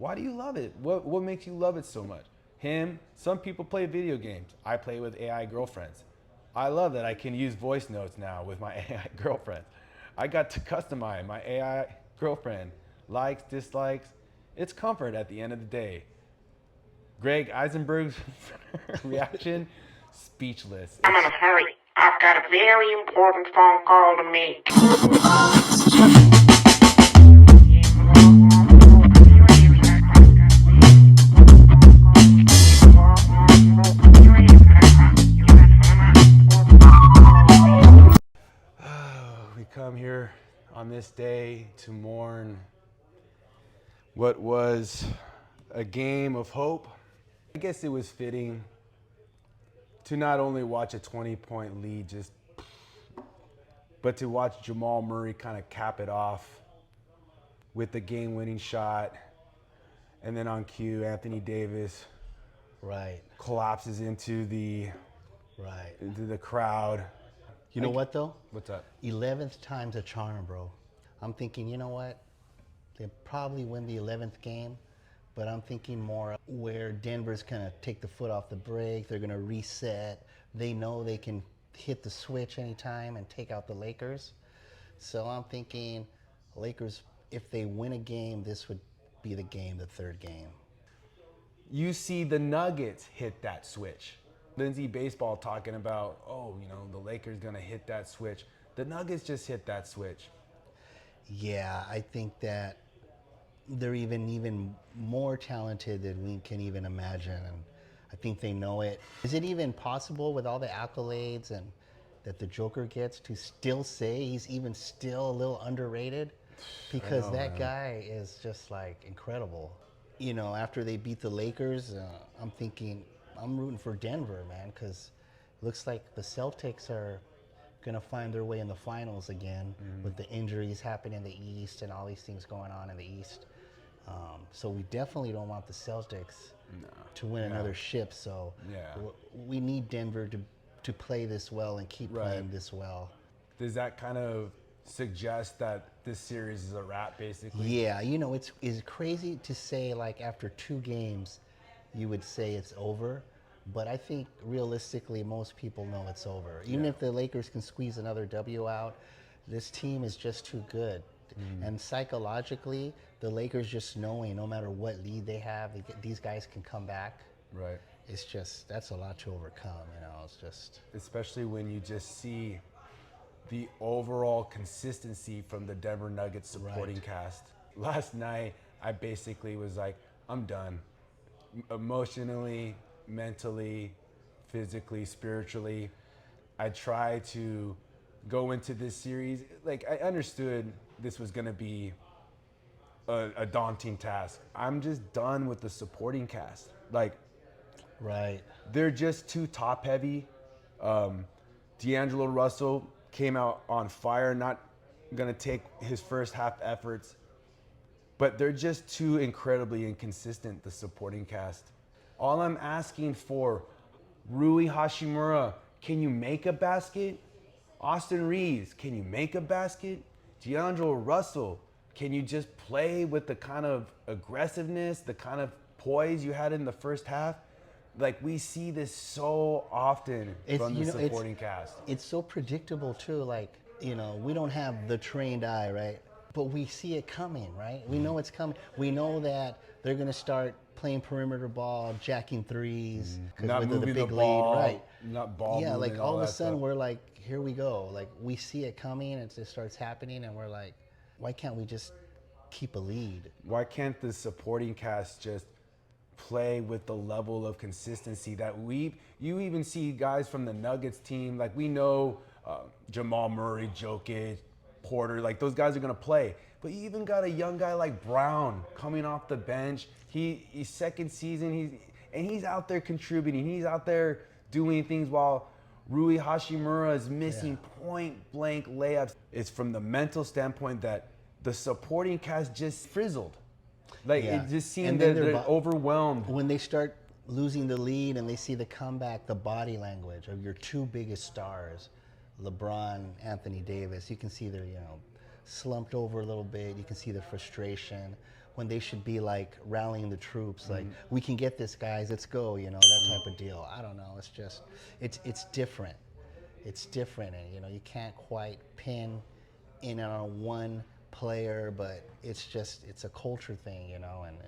Why do you love it? What makes you love it so much? Him, some people play video games. I play with AI girlfriends. I love that I can use voice notes now with my AI girlfriend. I got to customize my AI girlfriend. Likes, dislikes. It's comfort at the end of the day. Greg Eisenberg's reaction, speechless. I'm in a hurry. I've got a very important phone call to make. We come here on this day to mourn what was a game of hope. I guess it was fitting to not only watch a 20-point lead, but to watch Jamal Murray kind of cap it off with the game-winning shot. And then on cue, Anthony Davis collapses into the crowd. You know what, though? What's up? 11th time's a charm, bro. I'm thinking, you know what? They'll probably win the 11th game, but I'm thinking more where Denver's going to take the foot off the brake. They're going to reset. They know they can hit the switch anytime and take out the Lakers. So I'm thinking Lakers, if they win a game, this would be the game, the third game. You see the Nuggets hit that switch. Lindsay Baseball talking about, the Lakers gonna hit that switch. The Nuggets just hit that switch. Yeah, I think that they're even more talented than we can even imagine, and I think they know it. Is it even possible with all the accolades and that the Joker gets to still say he's even still a little underrated? Because that guy is just like incredible. After they beat the Lakers, I'm rooting for Denver, man, because it looks like the Celtics are going to find their way in the finals again with the injuries happening in the East and all these things going on in the East. So we definitely don't want the Celtics to win another ship. So we need Denver to play this well and keep playing this well. Does that kind of suggest that this series is a wrap, basically? Yeah, it's crazy to say, like, after 2 games, you would say it's over, but I think realistically most people know it's over. Even if the Lakers can squeeze another W out, this team is just too good. And psychologically, the Lakers just knowing no matter what lead they have, these guys can come back. Right. It's just, that's a lot to overcome, it's just. Especially when you just see the overall consistency from the Denver Nuggets supporting cast. Last night, I basically was like, I'm done. Emotionally, mentally, physically, spiritually. I tried to go into this series. Like, I understood this was going to be a daunting task. I'm just done with the supporting cast. Like, they're just too top heavy. D'Angelo Russell came out on fire, not going to take his first half efforts. But they're just too incredibly inconsistent, the supporting cast. All I'm asking for, Rui Hachimura, can you make a basket? Austin Reeves, can you make a basket? D'Angelo Russell, can you just play with the kind of aggressiveness, the kind of poise you had in the first half? Like, we see this so often from the supporting cast. It's so predictable, too. Like, we don't have the trained eye, right? But we see it coming, right? We know it's coming. We know that they're going to start playing perimeter ball, jacking threes. Not moving the ball, right? Not ball moving. Yeah, like all of a sudden stuff. We're like, here we go. Like, we see it coming and it starts happening and we're like, why can't we just keep a lead? Why can't the supporting cast just play with the level of consistency that you even see guys from the Nuggets team, like we know Jamal Murray, Jokic, Porter, like those guys are gonna play. But you even got a young guy like Brown coming off the bench. He's second season, he's out there contributing. He's out there doing things while Rui Hachimura is missing point blank layups. It's from the mental standpoint that the supporting cast just frizzled. Like it just seemed that they're overwhelmed. When they start losing the lead and they see the comeback, the body language of your 2 biggest stars, LeBron, Anthony Davis, you can see they're, slumped over a little bit. You can see the frustration. when they should be like rallying the troops, like we can get this, guys, let's go, you know, that type of deal. I don't know. It's just, it's different. It's different, and you know, you can't quite pin in on one player, but it's a culture thing, you know, and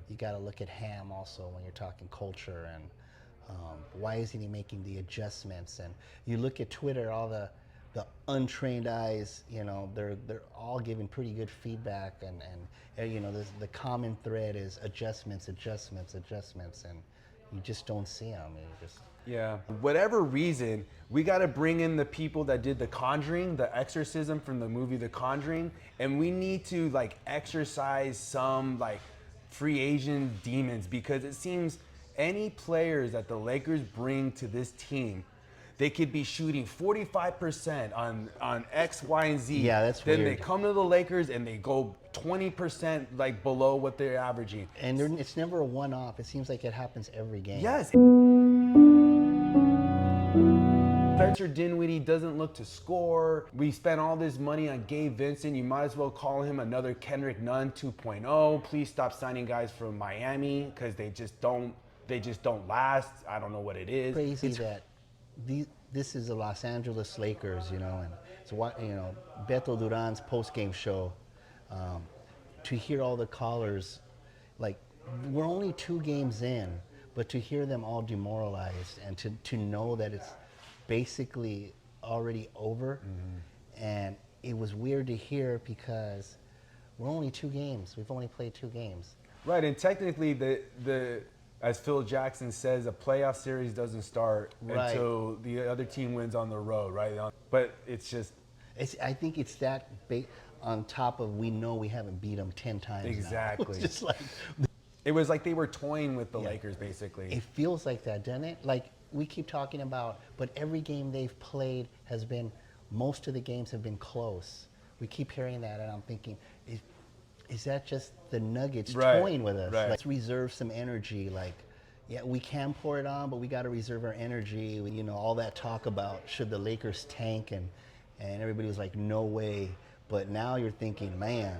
you got to look at Ham also when you're talking culture, and why isn't he making the adjustments? And you look at Twitter, all the untrained eyes, you know, they're all giving pretty good feedback, and you know, the common thread is adjustments, and you just don't see them. Yeah. Whatever reason, we got to bring in the people that did The Conjuring, the exorcism from the movie The Conjuring, and we need to like exorcise some like free agent demons, because it seems any players that the Lakers bring to this team, they could be shooting 45% on X, Y, and Z. Yeah, that's then weird. They come to the Lakers and they go 20% like below what they're averaging. And it's never a one-off. It seems like it happens every game. Yes. Spencer Dinwiddie doesn't look to score. We spent all this money on Gabe Vincent. You might as well call him another Kendrick Nunn 2.0. Please stop signing guys from Miami, because they just don't last. I don't know what it is. Crazy that this is the Los Angeles Lakers, you know, and so what, you know, Beto Duran's post-game show, to hear all the callers, like, we're only 2 games in, but to hear them all demoralized, and to know that it's basically already over, and it was weird to hear because we're only 2 games. We've only played 2 games. Right, and technically the as Phil Jackson says, a playoff series doesn't start until the other team wins on the road, right? But it's just... I think it's that on top of, we know we haven't beat them 10 times Exactly. It's just like... It was like they were toying with the Lakers, basically. It feels like that, doesn't it? Like, we keep talking about, but every game they've played has been, most of the games have been close. We keep hearing that, and I'm thinking, is that just the Nuggets toying with us? Right. Like, let's reserve some energy. Like, yeah, we can pour it on, but we got to reserve our energy. You know, all that talk about should the Lakers tank, and everybody was like, no way. But now you're thinking, man.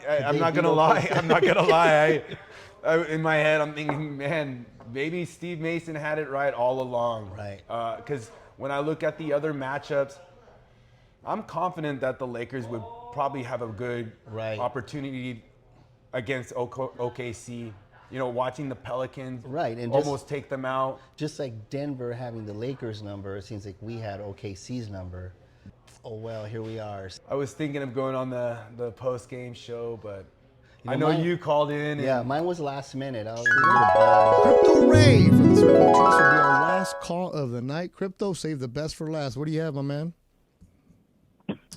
I'm not gonna lie. I'm not gonna lie. In my head, I'm thinking, man, maybe Steve Mason had it right all along. Right. Because when I look at the other matchups, I'm confident that the Lakers would probably have a good opportunity against OKC. You know, watching the Pelicans and almost take them out. Just like Denver having the Lakers number, it seems like we had OKC's number. Oh, well, here we are. I was thinking of going on the post-game show, but I know you called in. Yeah, mine was last minute. I was a little buzzed. Crypto Ray from the Circle Trust will be our last call of the night. Crypto, save the best for last. What do you have, my man?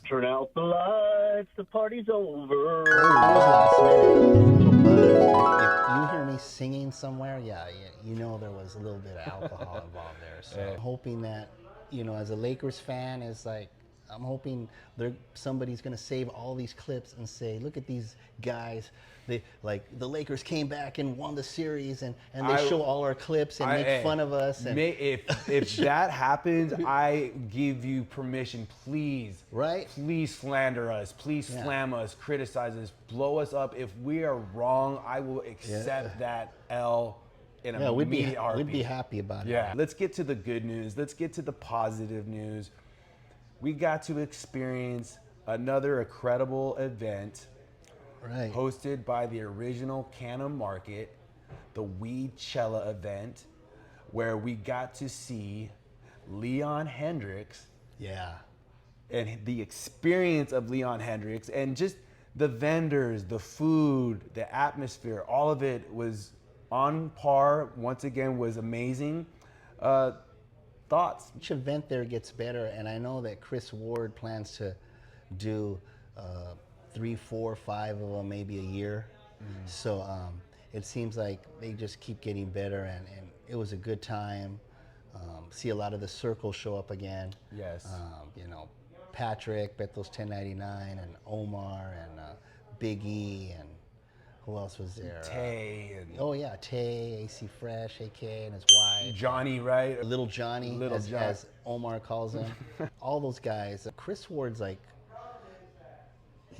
Turn out the lights, the party's over. Mine was last minute. I was a little buzzed. If you hear me singing somewhere, you know there was a little bit of alcohol involved there. So I'm hoping that, you know, as a Lakers fan, it's like, I'm hoping somebody's going to save all these clips and say, look at these guys. They, like, the Lakers came back and won the series, and they show all our clips and make fun of us. And if that happens, I give you permission, please. Right? Please slander us. Please slam us, criticize us, blow us up. If we are wrong, I will accept that L in a immediate heartbeat. We'd be happy about it. Yeah. Let's get to the good news. Let's get to the positive news. We got to experience another incredible event hosted by the original Canham Market, the Weedchella event, where we got to see Leon Hendricks. Yeah. And the experience of Leon Hendricks, and just the vendors, the food, the atmosphere, all of it was on par. Once again, was amazing. Thoughts? Each event there gets better, and I know that Chris Ward plans to do 3, 4, 5 of them maybe a year. So it seems like they just keep getting better, and it was a good time. See a lot of the circle show up again. Yes. You know, Patrick, Beto's 1099, and Omar, and Big E, and who else was there? Tay. Tay, AC Fresh, AK, and his wife. Johnny, right? Little Johnny, as Omar calls him. All those guys. Chris Ward's like,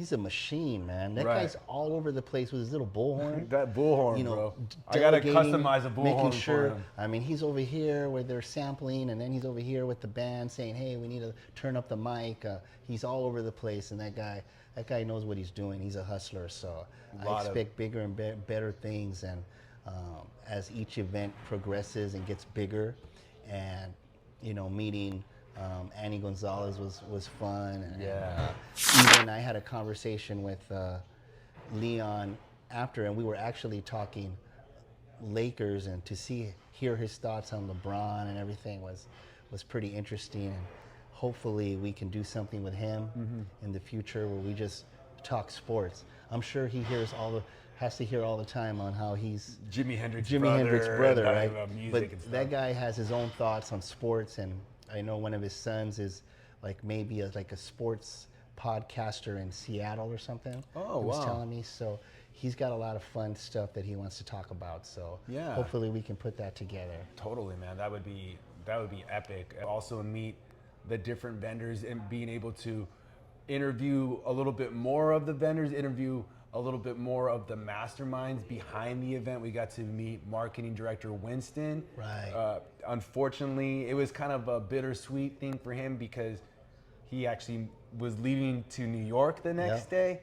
He's a machine, man. That Right. guy's all over the place with his little bullhorn. That bullhorn, you know, bro. I gotta delegating, customize a bullhorn making for sure. him. I mean, he's over here where they're sampling, and then he's over here with the band saying, "Hey, we need to turn up the mic." He's all over the place, and that guy knows what he's doing. He's a hustler, so I expect bigger and better things. And as each event progresses and gets bigger, and meeting Annie Gonzalez was fun. And, even I had a conversation with Leon after, and we were actually talking Lakers, and to hear his thoughts on LeBron and everything was pretty interesting. And hopefully we can do something with him in the future where we just talk sports. I'm sure he has to hear all the time on how he's Jimi Hendrix's brother, right? Music But and stuff. that guy has his own thoughts on sports, and I know one of his sons is like maybe a sports podcaster in Seattle or something. Oh, he was wow. telling me. So he's got a lot of fun stuff that he wants to talk about. So Yeah. hopefully we can put that together. Totally, man. That would be epic. Also meet the different vendors and being able to interview a little bit more of the vendors, interview a little bit more of the masterminds behind the event. We got to meet marketing director Winston. Right. Unfortunately, it was kind of a bittersweet thing for him because he actually was leaving to New York the next day.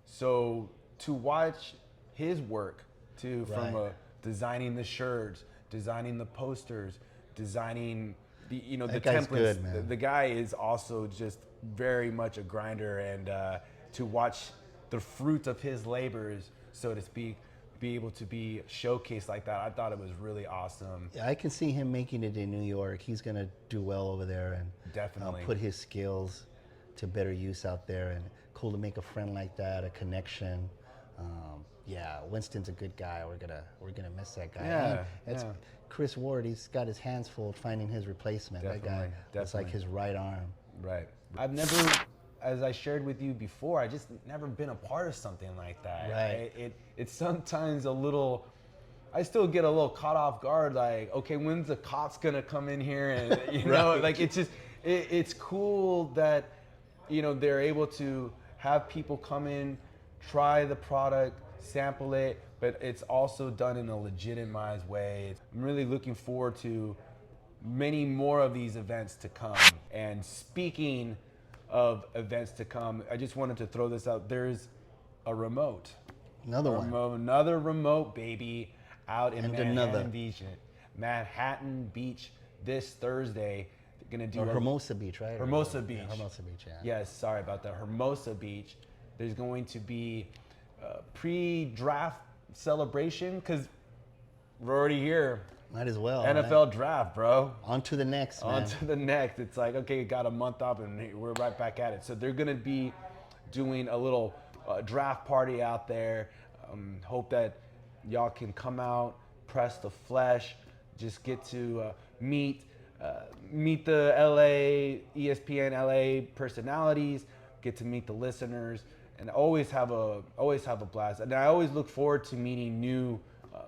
So to watch his work from designing the shirts, designing the posters, designing the That templates. guy's good, man. The guy is also just very much a grinder, and to watch the fruit of his labors, so to speak, be able to be showcased like that, I thought it was really awesome. Yeah, I can see him making it in New York. He's going to do well over there and Definitely. put his skills to better use out there. And cool to make a friend like that, a connection. Winston's a good guy. We're gonna miss that guy. Yeah, And that's Chris Ward. He's got his hands full finding his replacement. That guy was like his right arm. Right. I've never, as I shared with you before, I just never been a part of something like that. Right. It's sometimes a little, I still get a little caught off guard, like, okay, when's the cops gonna come in here? And like it's just, it's cool that, they're able to have people come in, try the product, sample it, but it's also done in a legitimized way. I'm really looking forward to many more of these events to come. And speaking of events to come, I just wanted to throw this out. There's a remote. Another remote, baby, out in Manhattan Beach this Thursday. They're gonna do Hermosa Beach, right? Hermosa Beach. Yeah, Hermosa Beach, yeah. Yes, sorry about that. Hermosa Beach. There's going to be a pre-draft celebration because we're already here. Might as well. NFL draft, bro. On to the next, man. On to the next. It's like, okay, got a month off and we're right back at it. So they're going to be doing a little draft party out there. Hope that y'all can come out, press the flesh, just get to meet the LA, ESPNLA personalities, get to meet the listeners, and always have a blast. And I always look forward to meeting new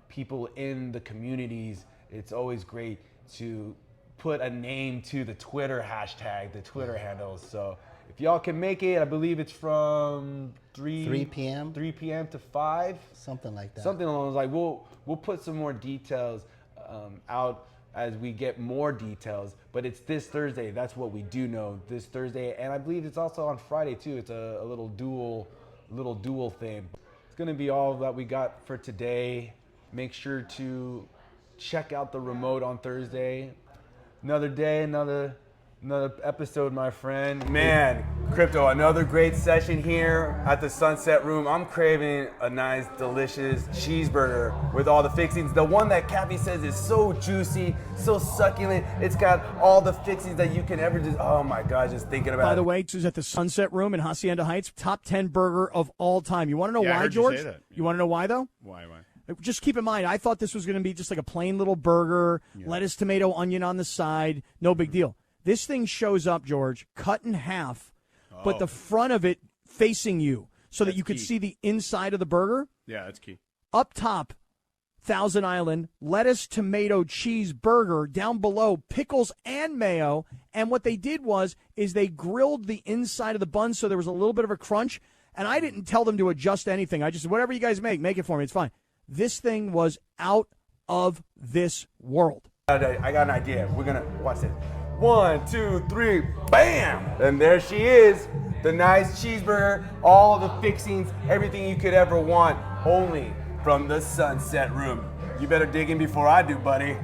people in the communities. It's always great to put a name to the Twitter hashtag, the Twitter handles. So if y'all can make it, I believe it's from 3 p.m. to 5. Something like that. Something along those lines. We'll put some more details out as we get more details, but it's this Thursday. That's what we do know, this Thursday, and I believe it's also on Friday too. It's a little dual thing. It's gonna be all that we got for today. Make sure to check out the remote on Thursday. Another day, another episode, my friend. Man, Crypto, another great session here at the Sunset Room. I'm craving a nice, delicious cheeseburger with all the fixings. The one that Kathy says is so juicy, so succulent. It's got all the fixings that you can ever just, oh my God, just thinking about it. By the way, it's at the Sunset Room in Hacienda Heights, top 10 burger of all time. You want to know why, George? You want to know why, though? Why? Just keep in mind, I thought this was going to be just like a plain little burger, lettuce, tomato, onion on the side, no big deal. This thing shows up, George, cut in half, but the front of it facing you so that you could see the inside of the burger. Yeah, that's key. Up top, Thousand Island, lettuce, tomato, cheese burger. Down below, pickles and mayo. And what they did is they grilled the inside of the bun so there was a little bit of a crunch. And I didn't tell them to adjust anything. I just said, whatever you guys make it for me. It's fine. This thing was out of this world. I got an idea. We're going to watch this. 1, 2, 3, bam! And there she is. The nice cheeseburger, all the fixings, everything you could ever want, only from the Sunset Room. You better dig in before I do, buddy.